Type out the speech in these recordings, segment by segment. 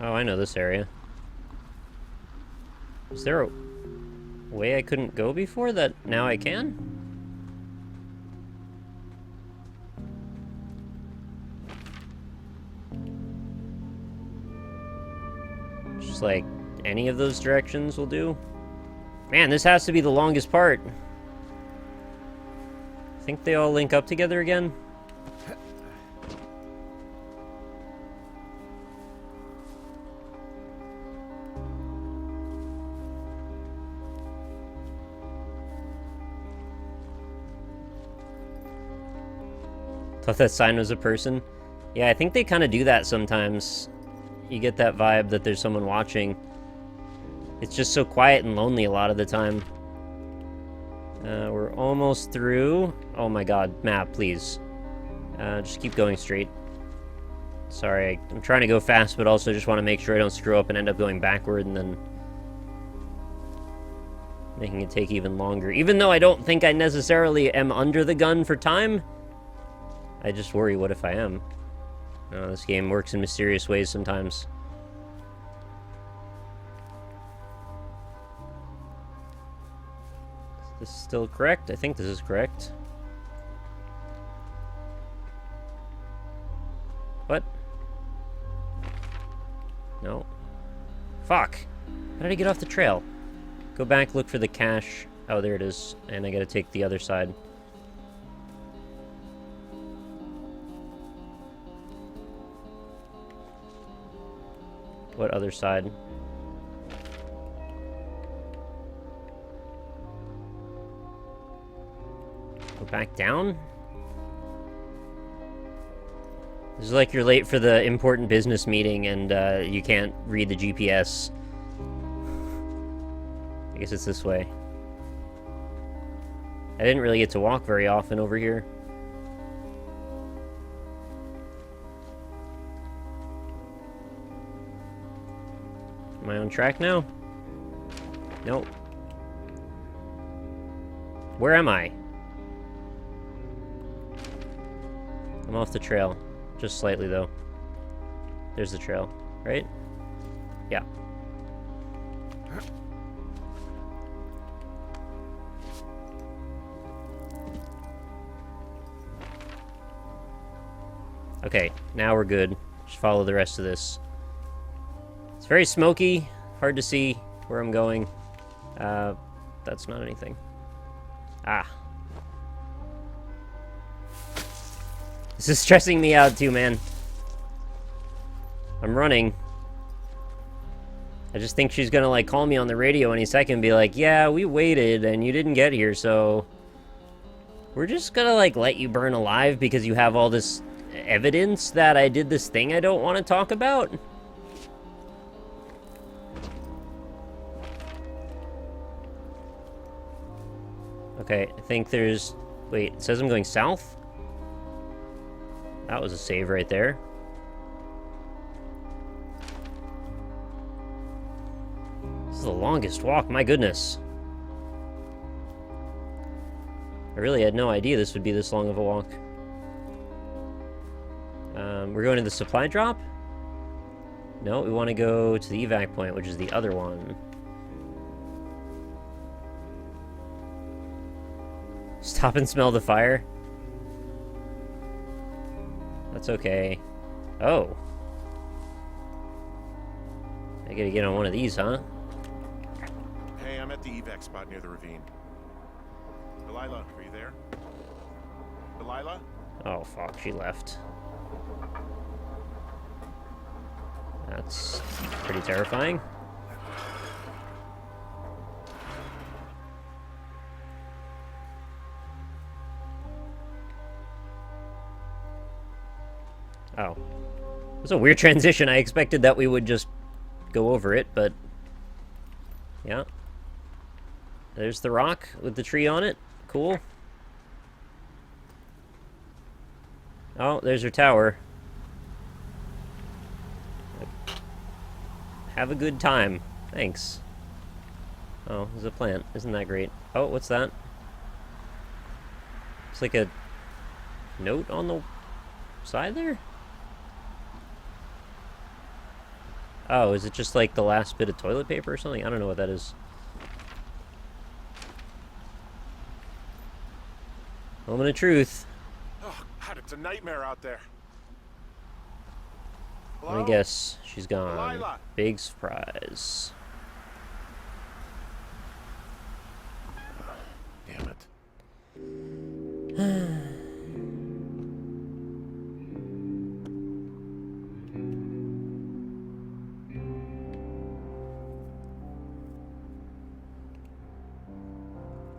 Oh, I know this area. Is there a way I couldn't go before that now I can? Just like any of those directions will do. Man, this has to be the longest part. I think they all link up together again. Thought that sign was a person. Yeah, I think they kind of do that sometimes. You get that vibe that there's someone watching. It's just so quiet and lonely a lot of the time. We're almost through. Oh my god, map, please. Just keep going straight. Sorry, I'm trying to go fast, but also just want to make sure I don't screw up and end up going backward and then making it take even longer. Even though I don't think I necessarily am under the gun for time, I just worry, what if I am? This game works in mysterious ways sometimes. Is this still correct? I think this is correct. What? No. Fuck! How did I get off the trail? Go back, look for the cache. Oh, there it is. And I gotta take the other side. What other side? Go back down? This is like you're late for the important business meeting and you can't read the GPS. I guess it's this way. I didn't really get to walk very often over here. Am I on track now? Nope. Where am I? I'm off the trail. Just slightly, though. There's the trail, right? Yeah. Okay, now we're good. Just follow the rest of this. It's very smoky, hard to see where I'm going. That's not anything. Ah. This is stressing me out too, man. I'm running. I just think she's gonna, like, call me on the radio any second and be like, yeah, we waited and you didn't get here, so we're just gonna, like, let you burn alive because you have all this evidence that I did this thing I don't want to talk about? Okay, I think there's... Wait, it says I'm going south? That was a save right there. This is the longest walk, my goodness. I really had no idea this would be this long of a walk. We're going to the supply drop? No, we want to go to the evac point, which is the other one. Stop and smell the fire? That's okay. Oh. I gotta get on one of these, huh? Hey, I'm at the evac spot near the ravine. Delilah, are you there? Delilah? Oh, fuck, she left. That's pretty terrifying. Oh. It was a weird transition. I expected that we would just go over it, but... Yeah. There's the rock with the tree on it. Cool. Oh, there's her tower. Have a good time. Thanks. Oh, there's a plant. Isn't that great? Oh, what's that? It's like a note on the side there? Oh, is it just like the last bit of toilet paper or something? I don't know what that is. Moment of truth. Oh, God, it's a nightmare out there. Let Hello? me guess. She's gone. Delilah. Big surprise. Damn it.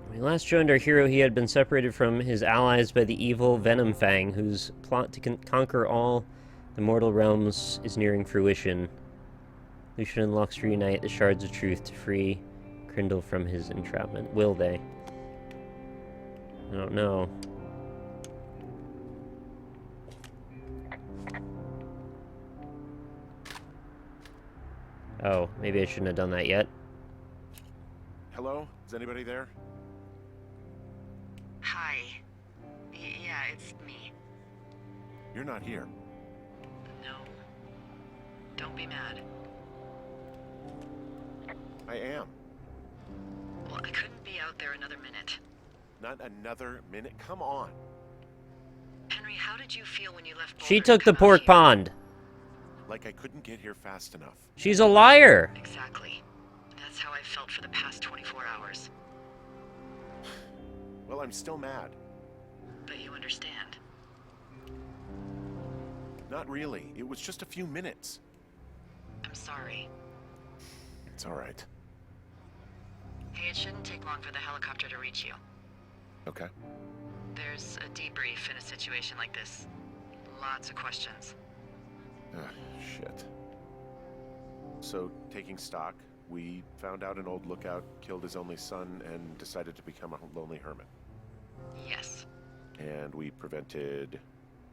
When we last joined our hero, he had been separated from his allies by the evil Venom Fang, whose plot to conquer all the mortal realms is nearing fruition. Lucian and Lux reunite the shards of truth to free Grindel from his entrapment. Will they? I don't know. Oh, maybe I shouldn't have done that yet. Hello? Is anybody there? Hi. Yeah, it's me. You're not here. No. Don't be mad. I am. Well, I couldn't be out there another minute. Not another minute. Come on. Henry, how did you feel when you left Boulder She and took the come out pork here? pond. Like I couldn't get here fast enough. She's a liar. Exactly. That's how I felt for the past 24 hours. Well, I'm still mad. But you understand. Not really. It was just a few minutes. I'm sorry. It's all right. Hey, it shouldn't take long for the helicopter to reach you. Okay. There's a debrief in a situation like this. Lots of questions. Shit. So, taking stock, we found out an old lookout killed his only son and decided to become a lonely hermit. Yes. And we prevented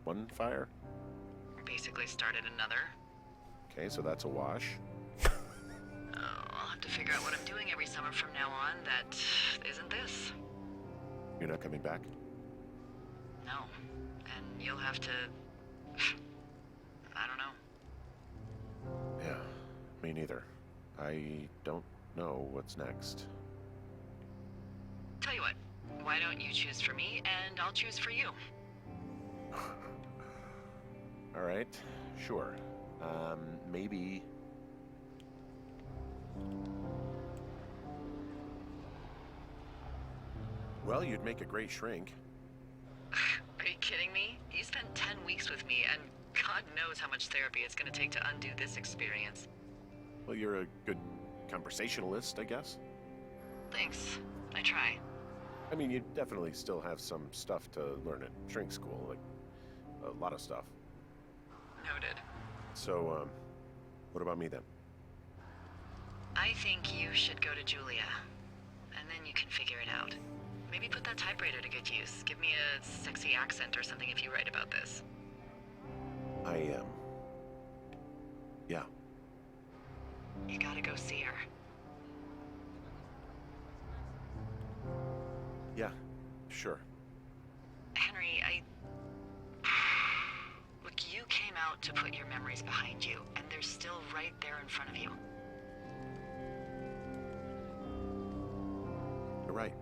one fire? Basically started another. Okay, so that's a wash. I'll have to figure out what I'm doing every summer from now on that isn't this. You're not coming back? No. And you'll have to... I don't know. Yeah, me neither. I don't know what's next. Tell you what, why don't you choose for me and I'll choose for you? All right, sure. Maybe... Well, you'd make a great shrink. Are you kidding me? You spent 10 weeks with me and God knows how much therapy it's gonna take to undo this experience. Well, you're a good conversationalist, I guess. Thanks. I try. I mean, you definitely still have some stuff to learn at shrink school, like a lot of stuff. Noted. So, what about me then? I think you should go to Julia. And then you can figure it out. Maybe put that typewriter to good use. Give me a sexy accent or something if you write about this. I am. Yeah. You gotta go see her. Yeah, sure. Henry, Look, you came out to put your memories behind you, and they're still right there in front of you. You're right.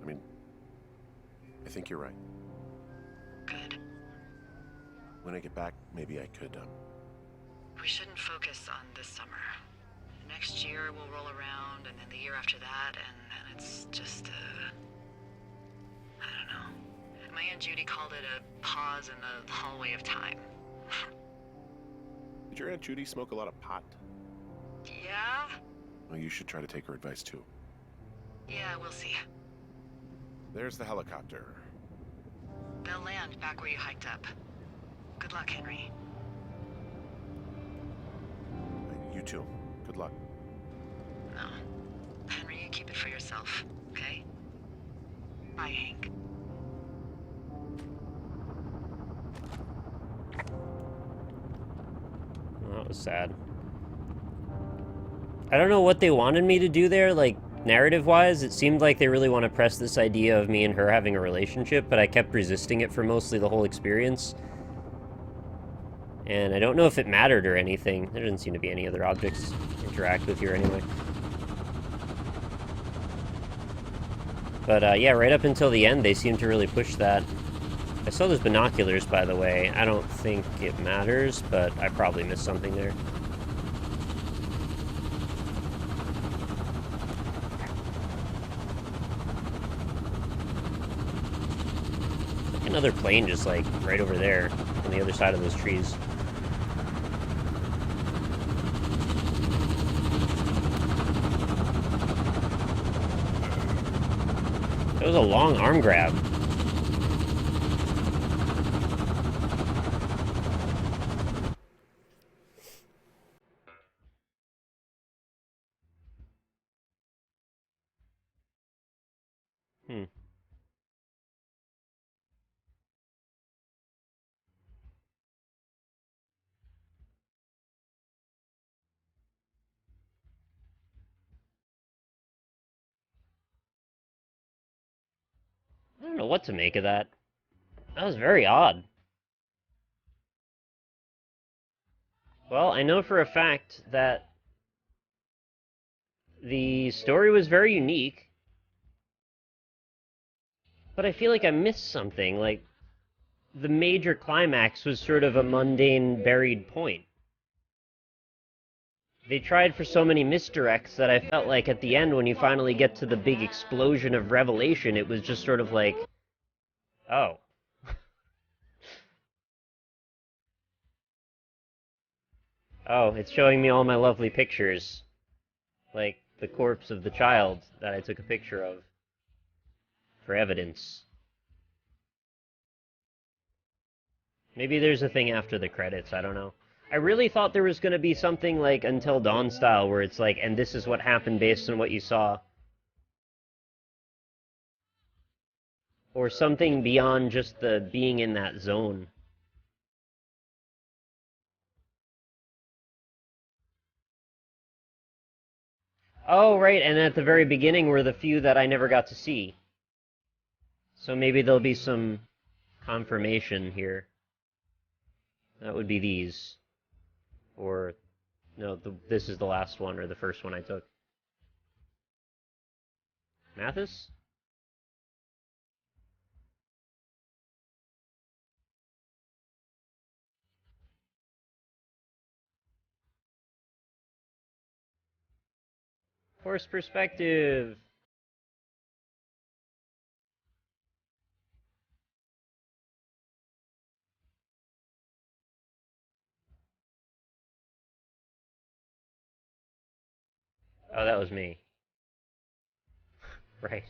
I mean, I think you're right. Good. When I get back, maybe I could, We shouldn't focus on this summer. Next year we'll roll around, and then the year after that, and it's just, I don't know. My Aunt Judy called it a pause in the hallway of time. Did your Aunt Judy smoke a lot of pot? Yeah? Well, you should try to take her advice, too. Yeah, we'll see. There's the helicopter. They'll land back where you hiked up. Good luck, Henry. You too. Good luck. No. Henry, you keep it for yourself, okay? Bye, Hank. Well, that was sad. I don't know what they wanted me to do there, like, narrative-wise. It seemed like they really want to press this idea of me and her having a relationship, but I kept resisting it for mostly the whole experience. And I don't know if it mattered or anything. There doesn't seem to be any other objects to interact with here anyway. But yeah, right up until the end, they seem to really push that. I saw those binoculars, by the way. I don't think it matters, but I probably missed something there. Another plane just, like, right over there on the other side of those trees. That was a long arm grab. I don't know what to make of that. That was very odd. Well, I know for a fact that the story was very unique, but I feel like I missed something. Like, the major climax was sort of a mundane, buried point. They tried for so many misdirects that I felt like at the end, when you finally get to the big explosion of revelation, it was just sort of like, oh. Oh, it's showing me all my lovely pictures. Like the corpse of the child that I took a picture of for evidence. Maybe there's a thing after the credits, I don't know. I really thought there was going to be something like Until Dawn style, where it's like, and this is what happened based on what you saw. Or something beyond just the being in that zone. Oh, right, and at the very beginning were the few that I never got to see. So maybe there'll be some confirmation here. That would be these. Or, no, this is the last one, or the first one I took. Mathis? Horse perspective! Oh, that was me. Right.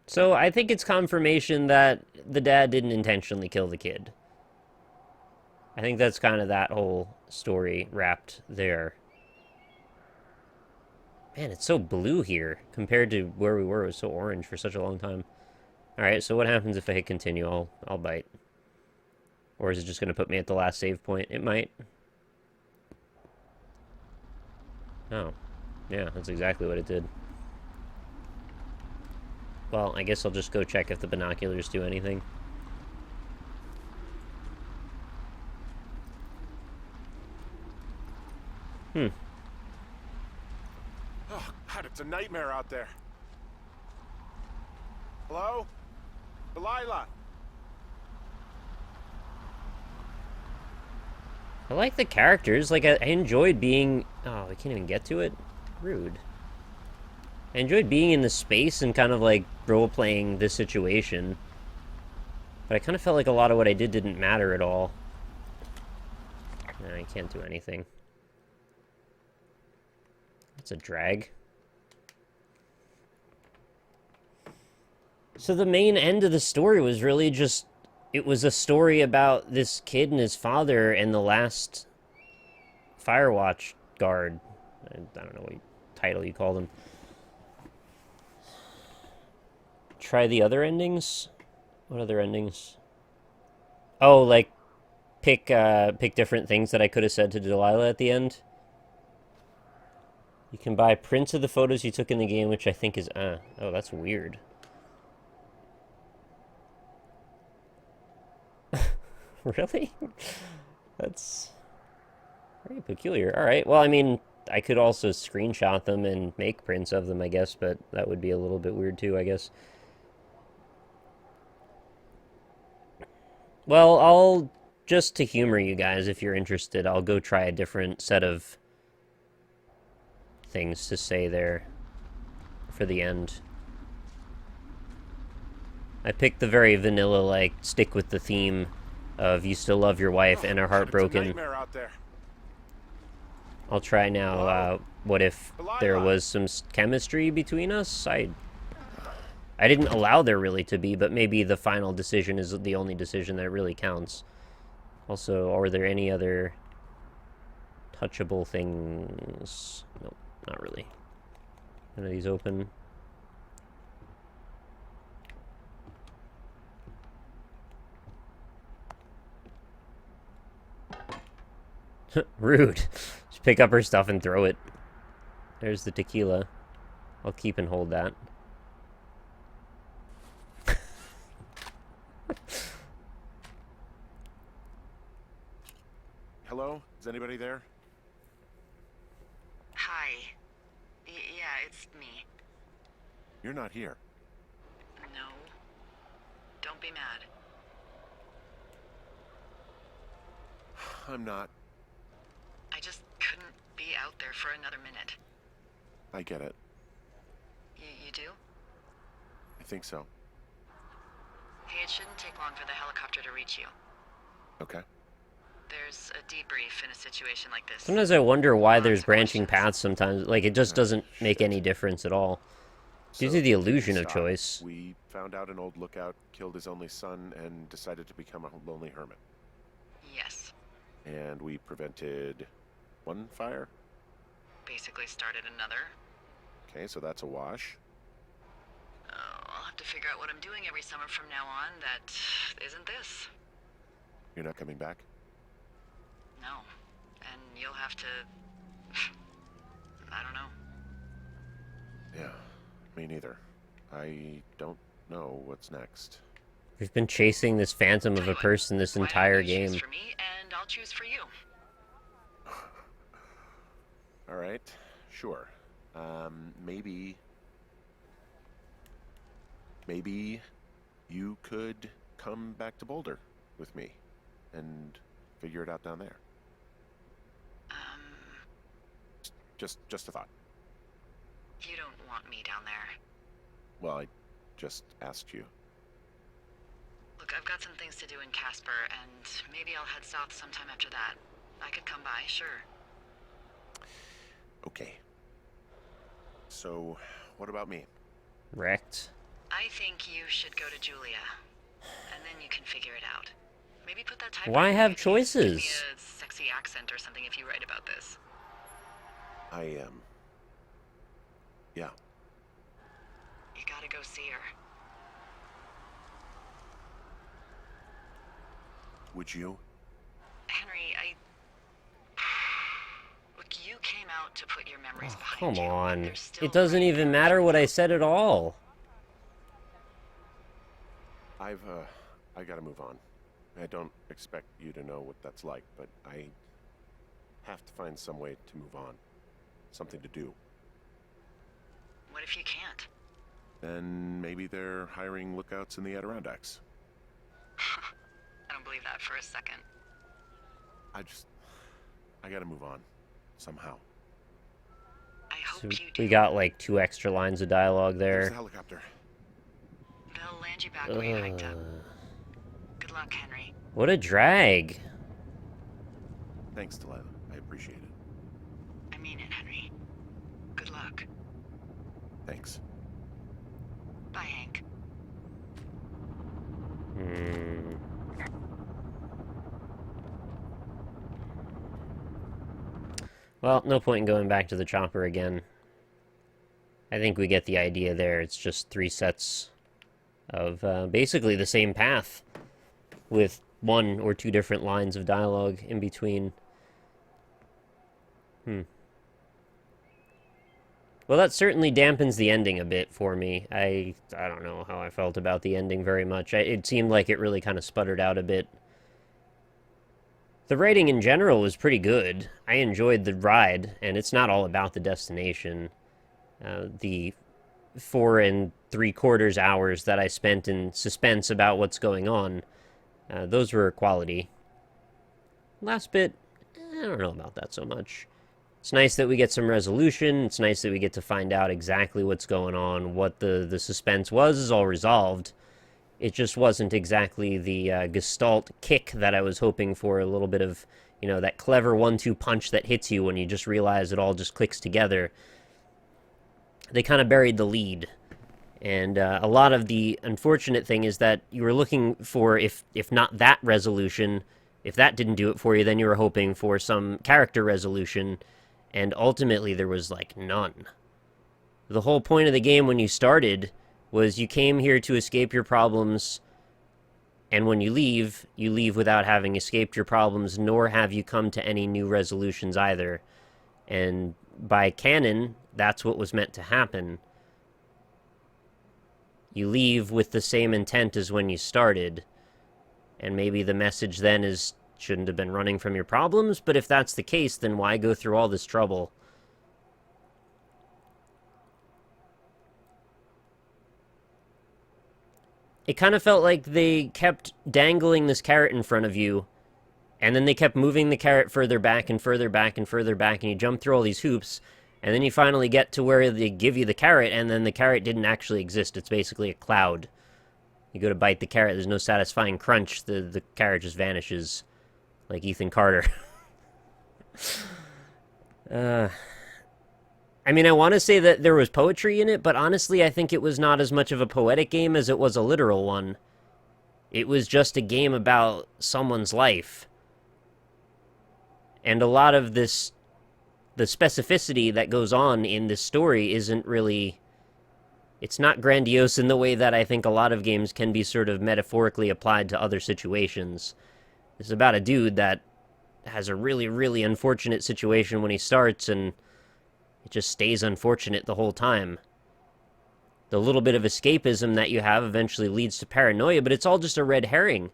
So I think it's confirmation that the dad didn't intentionally kill the kid. I think that's kind of that whole story wrapped there. Man, it's so blue here compared to where we were. It was so orange for such a long time. Alright, so what happens if I hit continue? I'll bite. Or is it just going to put me at the last save point? It might. Oh. Yeah, that's exactly what it did. Well, I guess I'll just go check if the binoculars do anything. Oh, God, it's a nightmare out there. Hello? Delilah? I like the characters. Like, I enjoyed being... Oh, I can't even get to it? Rude. I enjoyed being in the space and kind of, like, role-playing this situation. But I kind of felt like a lot of what I did didn't matter at all. I can't do anything. It's a drag. So the main end of the story was really just... It was a story about this kid and his father and the last Firewatch guard. I don't know what title you call them. Try the other endings? What other endings? Oh, like pick different things that I could have said to Delilah at the end. You can buy prints of the photos you took in the game, which I think is, oh, that's weird. Really? That's very peculiar. All right. Well, I mean, I could also screenshot them and make prints of them, I guess, but that would be a little bit weird too, I guess. Well, I'll just to humor you guys, if you're interested, I'll go try a different set of things to say there for the end. I picked the very vanilla, like, stick with the theme of you still love your wife and are heartbroken. It's a nightmare out there. I'll try now. What if there Delilah. was some chemistry between us? I didn't allow there really to be, but maybe the final decision is the only decision that really counts. Also, are there any other touchable things? Nope, not really. None of these open. Rude. Just pick up her stuff and throw it. There's the tequila. I'll keep and hold that. Hello? Is anybody there? Hi. Yeah, it's me. You're not here. No. Don't be mad. I'm not. I just couldn't be out there for another minute. I get it. You do? I think so. Hey, it shouldn't take long for the helicopter to reach you. Okay. There's a debrief in a situation like this. Sometimes I wonder why Lots there's of branching questions. paths sometimes. Like, it just doesn't make any difference at all. Due to the taking illusion of stock, choice. We found out an old lookout killed his only son and decided to become a lonely hermit. Yes. And we prevented one fire. Basically started another. Okay, so that's a wash. I'll have to figure out what I'm doing every summer from now on that isn't this. You're not coming back? No. And you'll have to... I don't know. Yeah, me neither. I don't know what's next. We've been chasing this phantom of Tell a you what, person this why don't entire you game. choose for me, and I'll choose for you. All right, sure. Maybe you could come back to Boulder with me and figure it out down there. Just a thought. You don't want me down there. Well, I just asked you. Look, I've got some things to do in Casper, and maybe I'll head south sometime after that. I could come by, sure. Okay. So, what about me? Wrecked. I think you should go to Julia, and then you can figure it out. Maybe put that typewriter Why in have your case. Give me choices? a sexy accent or something if you write about this. I am. Yeah. You gotta go see her. Would you? Henry, Look, you came out to put your memories Oh, behind come you. on. There's still It doesn't great even matter what I versions said at all. I gotta move on. I don't expect you to know what that's like, but I have to find some way to move on. Something to do. What if you can't? Then maybe they're hiring lookouts in the Adirondacks. I don't believe that for a second. I gotta move on. Somehow. I hope So you do. we got like 2 extra lines of dialogue There's the there. helicopter. They'll land you back where you hiked up. Good luck, Henry. What a drag. Thanks, Delilah. I appreciate it. I mean it, Henry. Good luck. Thanks. Bye, Hank. Hmm. Well, no point in going back to the chopper again. I think we get the idea there. It's just 3 sets of basically the same path with 1 or 2 different lines of dialogue in between. Well, that certainly dampens the ending a bit for me. I don't know how I felt about the ending very much. It seemed like it really kind of sputtered out a bit. The writing in general was pretty good. I enjoyed the ride, and it's not all about the destination. The 4 3/4 hours that I spent in suspense about what's going on, those were quality. Last bit, I don't know about that so much. It's nice that we get some resolution. It's nice that we get to find out exactly what's going on. What the suspense was is all resolved. It just wasn't exactly the gestalt kick that I was hoping for. A little bit of, that clever 1-2 punch that hits you when you just realize it all just clicks together. They kind of buried the lead. And a lot of the unfortunate thing is that you were looking for, if not that resolution, if that didn't do it for you, then you were hoping for some character resolution, and ultimately there was, none. The whole point of the game when you started was you came here to escape your problems, and when you leave without having escaped your problems, nor have you come to any new resolutions either. And by canon, that's what was meant to happen. You leave with the same intent as when you started, and maybe the message then is, shouldn't have been running from your problems, but if that's the case, then why go through all this trouble? It kind of felt like they kept dangling this carrot in front of you, and then they kept moving the carrot further back and further back and further back, and you jump through all these hoops, and then you finally get to where they give you the carrot, and then the carrot didn't actually exist. It's basically a cloud. You go to bite the carrot, there's no satisfying crunch, the carrot just vanishes. Like Ethan Carter. I mean, I want to say that there was poetry in it, but honestly, I think it was not as much of a poetic game as it was a literal one. It was just a game about someone's life. And a lot of the specificity that goes on in this story isn't really... It's not grandiose in the way that I think a lot of games can be sort of metaphorically applied to other situations. It's about a dude that has a really, really unfortunate situation when he starts, and it just stays unfortunate the whole time. The little bit of escapism that you have eventually leads to paranoia, but it's all just a red herring.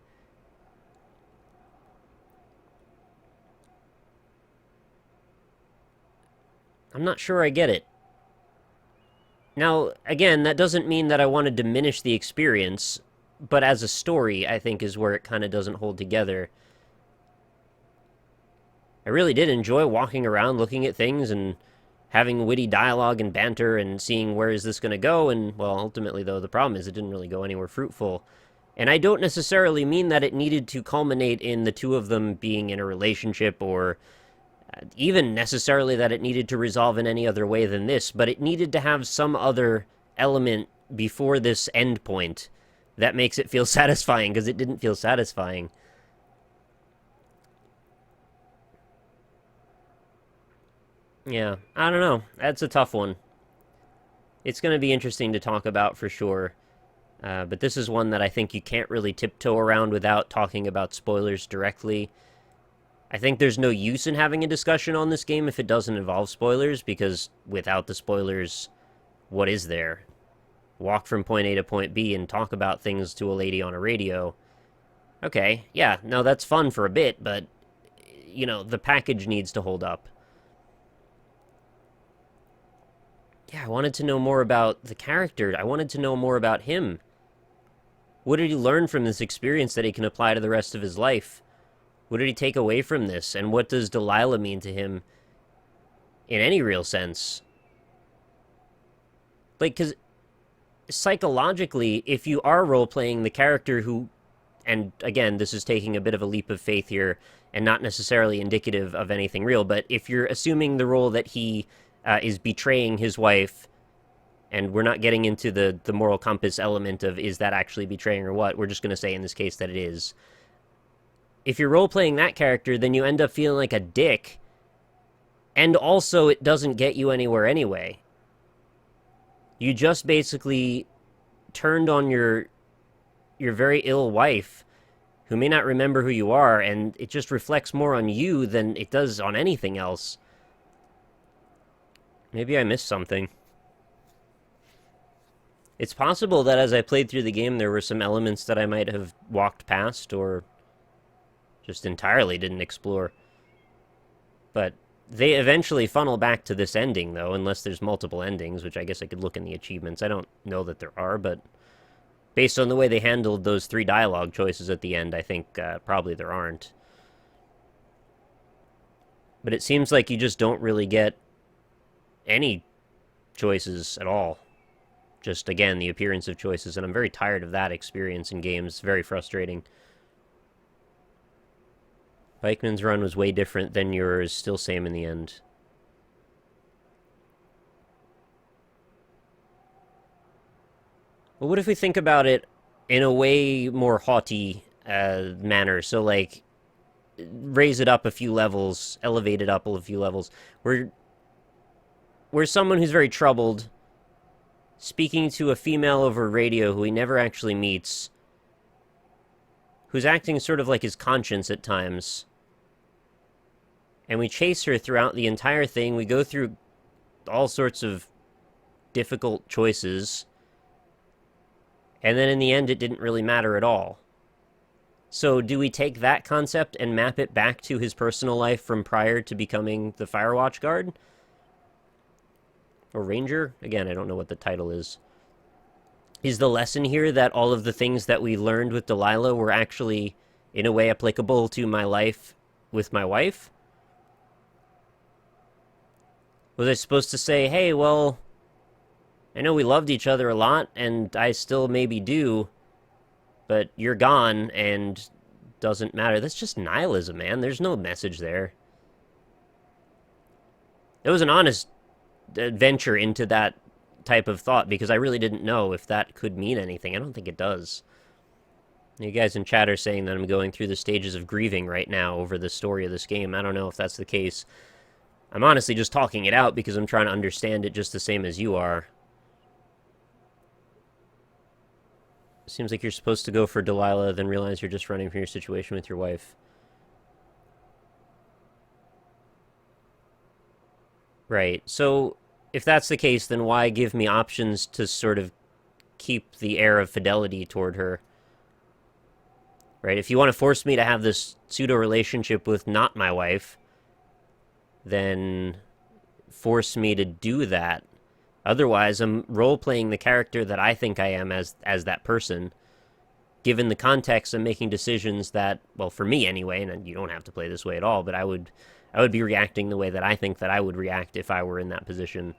I'm not sure I get it. Now, again, that doesn't mean that I want to diminish the experience, but as a story, I think is where it kind of doesn't hold together. I really did enjoy walking around, looking at things, and having witty dialogue and banter, and seeing where is this going to go, and, well, ultimately, though, the problem is it didn't really go anywhere fruitful. And I don't necessarily mean that it needed to culminate in the two of them being in a relationship, or even necessarily that it needed to resolve in any other way than this, but it needed to have some other element before this end point that makes it feel satisfying, because it didn't feel satisfying. Yeah, I don't know. That's a tough one. It's going to be interesting to talk about for sure. But this is one that I think you can't really tiptoe around without talking about spoilers directly. I think there's no use in having a discussion on this game if it doesn't involve spoilers, because without the spoilers, what is there? Walk from point A to point B and talk about things to a lady on a radio. Okay, yeah, no, that's fun for a bit, but, the package needs to hold up. Yeah, I wanted to know more about the character. I wanted to know more about him. What did he learn from this experience that he can apply to the rest of his life? What did he take away from this? And what does Delilah mean to him in any real sense? Because psychologically, if you are role-playing the character who... And again, this is taking a bit of a leap of faith here, and not necessarily indicative of anything real, but if you're assuming the role that he... is betraying his wife, and we're not getting into the moral compass element of is that actually betraying or what, we're just going to say in this case that it is. If you're role-playing that character, then you end up feeling like a dick, and also it doesn't get you anywhere anyway. You just basically turned on your very ill wife, who may not remember who you are, and it just reflects more on you than it does on anything else. Maybe I missed something. It's possible that as I played through the game, there were some elements that I might have walked past or just entirely didn't explore. But they eventually funnel back to this ending, though, unless there's multiple endings, which I guess I could look in the achievements. I don't know that there are, but based on the way they handled those 3 dialogue choices at the end, I think probably there aren't. But it seems like you just don't really get any choices at all. Just, again, the appearance of choices, and I'm very tired of that experience in games. Very frustrating. Pikeman's run was way different than yours, still same in the end. Well, what if we think about it in a way more haughty manner? So, like, raise it up a few levels, elevate it up a few levels. We're someone who's very troubled, speaking to a female over radio who he never actually meets, who's acting sort of like his conscience at times. And we chase her throughout the entire thing. We go through all sorts of difficult choices. And then in the end, it didn't really matter at all. So do we take that concept and map it back to his personal life from prior to becoming the Firewatch guard? Or Ranger? Again, I don't know what the title is. Is the lesson here that all of the things that we learned with Delilah were actually, in a way, applicable to my life with my wife? Was I supposed to say, hey, well, I know we loved each other a lot, and I still maybe do, but you're gone, and doesn't matter. That's just nihilism, man. There's no message there. It was an honest venture into that type of thought, because I really didn't know if that could mean anything. I don't think it does. You guys in chat are saying that I'm going through the stages of grieving right now over the story of this game. I don't know if that's the case. I'm honestly just talking it out because I'm trying to understand it just the same as you are. Seems like you're supposed to go for Delilah, then realize you're just running from your situation with your wife. Right. So, if that's the case, then why give me options to sort of keep the air of fidelity toward her? Right? If you want to force me to have this pseudo-relationship with not my wife, then force me to do that. Otherwise, I'm role-playing the character that I think I am as that person. Given the context, I'm making decisions that, well, for me anyway, and you don't have to play this way at all, but I would be reacting the way that I think that I would react if I were in that position.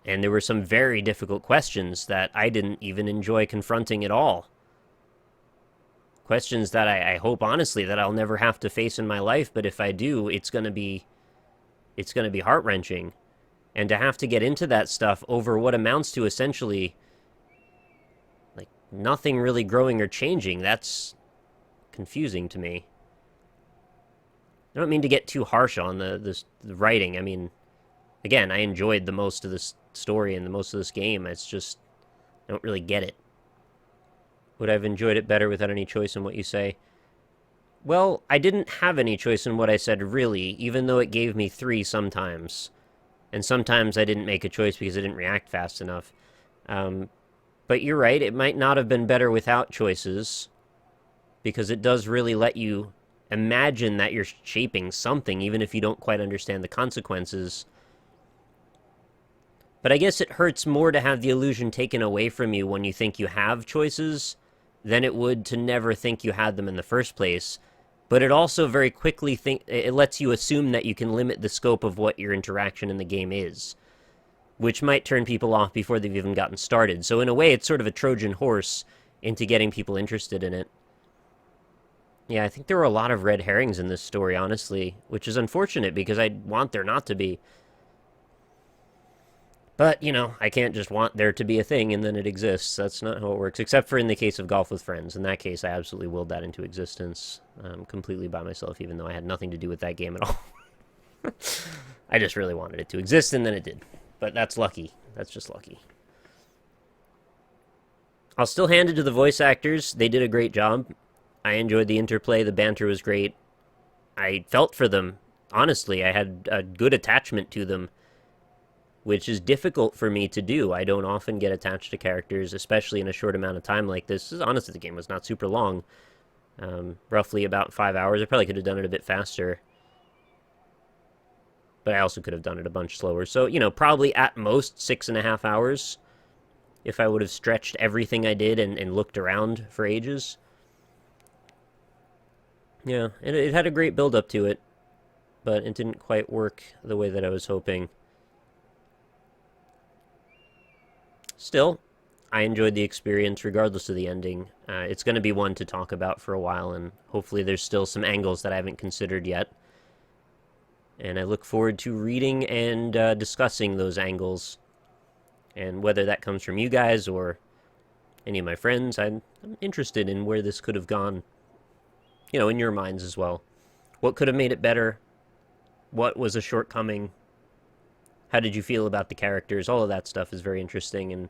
And there were some very difficult questions that I didn't even enjoy confronting at all. Questions that I hope, honestly, that I'll never have to face in my life, but if I do, it's going to be heart-wrenching. And to have to get into that stuff over what amounts to essentially, like, nothing really growing or changing, that's confusing to me. I don't mean to get too harsh on the writing. I mean, again, I enjoyed the most of this story and the most of this game. It's just, I don't really get it. Would I have enjoyed it better without any choice in what you say? Well, I didn't have any choice in what I said, really, even though it gave me 3 sometimes. And sometimes I didn't make a choice because I didn't react fast enough. But you're right, it might not have been better without choices, because it does really let you imagine that you're shaping something, even if you don't quite understand the consequences. But I guess it hurts more to have the illusion taken away from you when you think you have choices than it would to never think you had them in the first place. But it also very quickly it lets you assume that you can limit the scope of what your interaction in the game is, which might turn people off before they've even gotten started. So in a way, it's sort of a Trojan horse into getting people interested in it. Yeah, I think there were a lot of red herrings in this story, honestly, which is unfortunate because I want there not to be. But, you know, I can't just want there to be a thing and then it exists. That's not how it works, except for in the case of Golf with Friends. In that case, I absolutely willed that into existence completely by myself, even though I had nothing to do with that game at all. I just really wanted it to exist, and then it did. But that's lucky. That's just lucky. I'll still hand it to the voice actors. They did a great job. I enjoyed the interplay. The banter was great. I felt for them. Honestly, I had a good attachment to them. which is difficult for me to do. I don't often get attached to characters, especially in a short amount of time like this. Honestly, the game was not super long. Roughly about 5 hours. I probably could have done it a bit faster. But I also could have done it a bunch slower. So, probably at most 6.5 hours if I would have stretched everything I did and looked around for ages. Yeah, it had a great build up to it, but it didn't quite work the way that I was hoping. Still, I enjoyed the experience regardless of the ending. It's going to be one to talk about for a while, and hopefully there's still some angles that I haven't considered yet. And I look forward to reading and discussing those angles. And whether that comes from you guys or any of my friends, I'm interested in where this could have gone, in your minds as well. What could have made it better? What was a shortcoming? How did you feel about the characters? All of that stuff is very interesting, and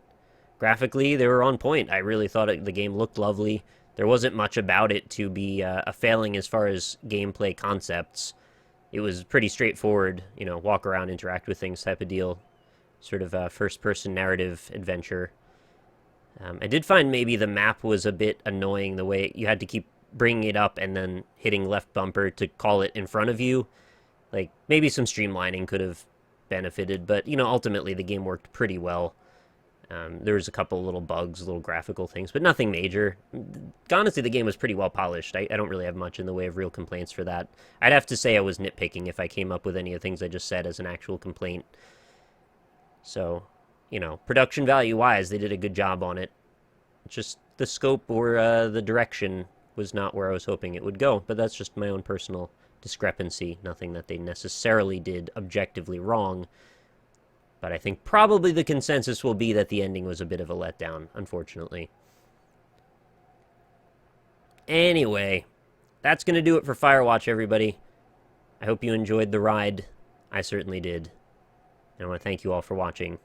graphically, they were on point. I really thought the game looked lovely. There wasn't much about it to be a failing as far as gameplay concepts. It was pretty straightforward, walk around, interact with things type of deal. Sort of a first-person narrative adventure. I did find maybe the map was a bit annoying, the way you had to keep bringing it up and then hitting left bumper to call it in front of you. Like, maybe some streamlining could have benefited, but, ultimately the game worked pretty well. There was a couple little bugs, little graphical things, but nothing major. Honestly, the game was pretty well polished. I don't really have much in the way of real complaints for that. I'd have to say I was nitpicking if I came up with any of the things I just said as an actual complaint. So, production value-wise, they did a good job on it. Just the scope or the direction was not where I was hoping it would go, but that's just my own personal discrepancy. Nothing that they necessarily did objectively wrong. But I think probably the consensus will be that the ending was a bit of a letdown, unfortunately. Anyway, that's going to do it for Firewatch, everybody. I hope you enjoyed the ride. I certainly did. And I want to thank you all for watching.